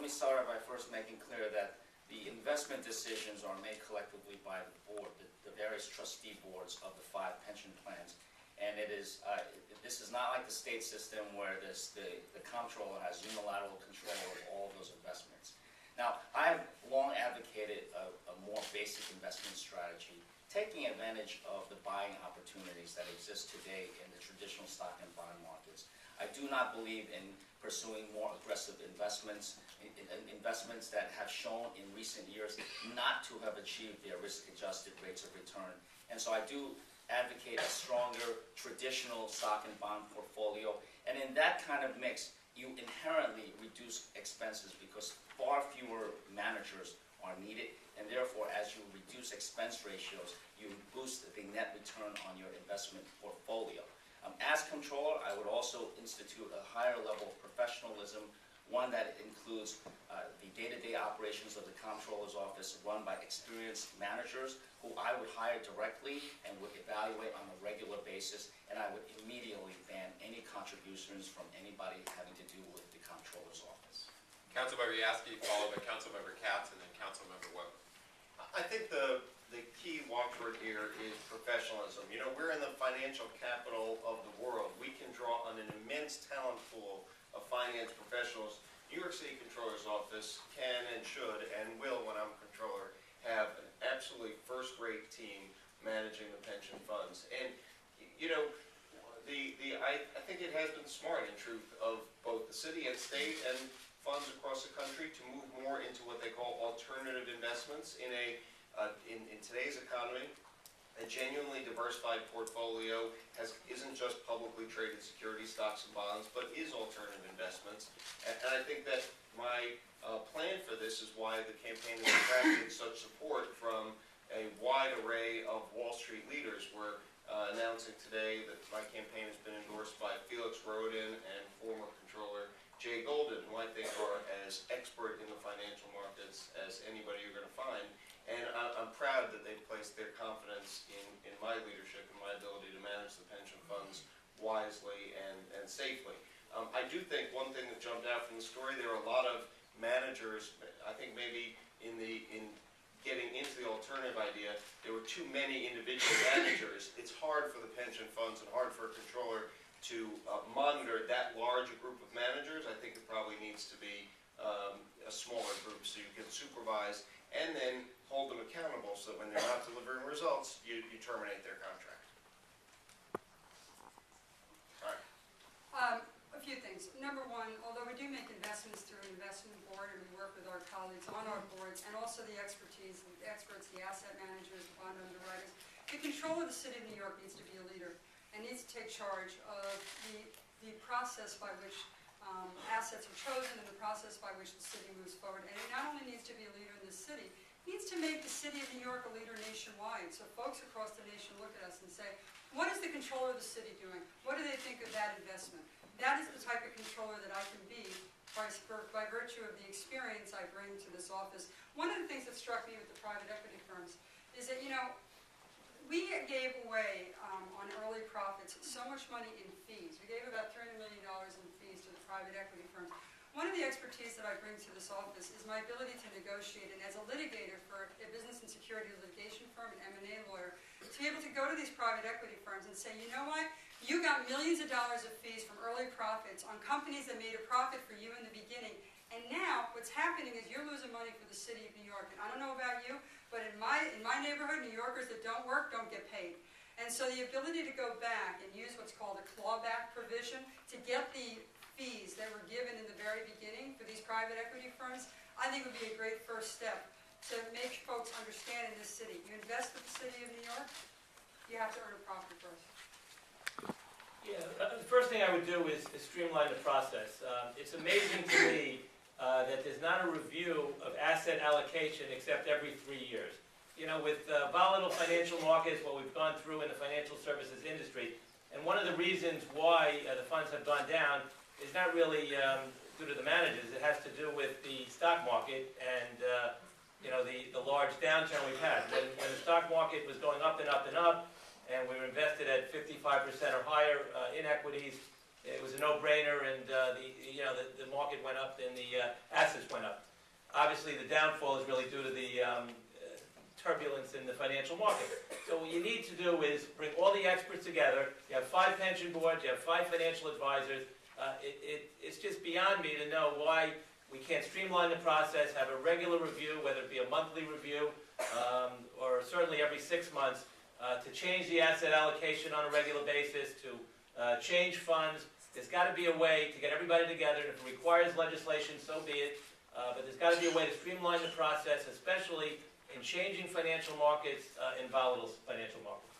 let me start by first making clear that the investment decisions are made collectively by the board, the various trustee boards of the 5 pension plans. And it is, this is not like the state system where the comptroller has unilateral control of all of those investments. Now, I have long advocated a more basic investment strategy, taking advantage of the buying opportunities that exist today in the traditional stock and bond markets. I do not believe in pursuing more aggressive investments, investments that have shown in recent years not to have achieved their risk-adjusted rates of return. And so I do advocate a stronger traditional stock and bond portfolio. And in that kind of mix, you inherently reduce expenses because far fewer managers are needed. And therefore, as you reduce expense ratios, you boost the net return on your investment portfolio. As controller, I would also institute a higher level of professionalism, one that includes the day-to-day operations of the comptroller's office run by experienced managers who I would hire directly and would evaluate on a regular basis, and I would immediately ban any contributions from anybody having to do with the comptroller's office. Councilmember Yassky, followed by Councilmember Katz, and then Councilmember Weprin. I think the key watchword here is professionalism. You know, we're in the financial capital of the world. We can draw on an immense talent pool of finance professionals. New York City Comptroller's office can and should and will, when I'm controller, have an absolutely first-rate team managing the pension funds. And, you know, I think it has been smart, in truth, of both the city and state and funds across the country to move more into what they call alternative investments in today's economy. A genuinely diversified portfolio isn't just publicly traded security stocks and bonds, but is alternative investments. And I think that my plan for this is why the campaign has attracted such support from a wide array of Wall Street leaders. We're announcing today that my campaign has been endorsed by Felix Rodin and former controller Jay Golden, who I think are as expert in the financial markets as anybody you're going to find. And I'm proud that they've placed their confidence in my leadership and my ability to manage the pension funds wisely and safely. I do think one thing that jumped out from the story, there are a lot of managers, I think maybe in getting into the alternative idea, there were too many individual managers. It's hard for the pension funds and hard for a controller to monitor that large a group of managers. I think it probably needs to be a smaller group so you can supervise and then hold them accountable so that when they're not delivering results, you terminate their contract. All right. A few things. Number one, although we do make investments through an investment board and we work with our colleagues on our boards and also the experts, the asset managers, the bond underwriters, the controller of the city of New York needs to be a leader and needs to take charge of the process by which assets are chosen and the process by which the city moves forward. And it not only needs to be a leader in the city, it needs to make the city of New York a leader nationwide. So folks across the nation look at us and say, what is the controller of the city doing? What do they think of that investment? That is the type of controller that I can be by virtue of the experience I bring to this office. One of the things that struck me with the private equity firms is that, you know, we gave away on early profits so much money in fees. We gave about $300 million in fees to the private equity firms. One of the expertise that I bring to this office is my ability to negotiate, and as a litigator for a business and security litigation firm, an M&A lawyer, to be able to go to these private equity firms and say, you know what, you got millions of dollars of fees from early profits on companies that made a profit for you in the beginning, and now what's happening is you're losing money for the city of New York. And I don't know about you, but in my neighborhood, New Yorkers that don't work don't get paid. And so the ability to go back and use what's called a clawback provision to get the fees that were given in the very beginning for these private equity firms, I think would be a great first step to make folks understand in this city. You invest with the city of New York, you have to earn a profit first. Yeah, the first thing I would do is streamline the process. It's amazing to me that there's not a review of asset allocation except every 3 years. You know, with volatile financial markets, what we've gone through in the financial services industry, and one of the reasons why the funds have gone down is not really due to the managers. It has to do with the stock market and you know, the large downturn we've had. When the stock market was going up and up and up, and we were invested at 55% or higher in equities, it was a no-brainer, and the market went up and the assets went up. Obviously, the downfall is really due to the turbulence in the financial market. So what you need to do is bring all the experts together. You have 5 pension boards, you have 5 financial advisors. It's just beyond me to know why we can't streamline the process, have a regular review, whether it be a monthly review or certainly every 6 months, to change the asset allocation on a regular basis, to change funds. There's got to be a way to get everybody together. If it requires legislation, so be it. But there's got to be a way to streamline the process, especially in changing financial markets, in volatile financial markets.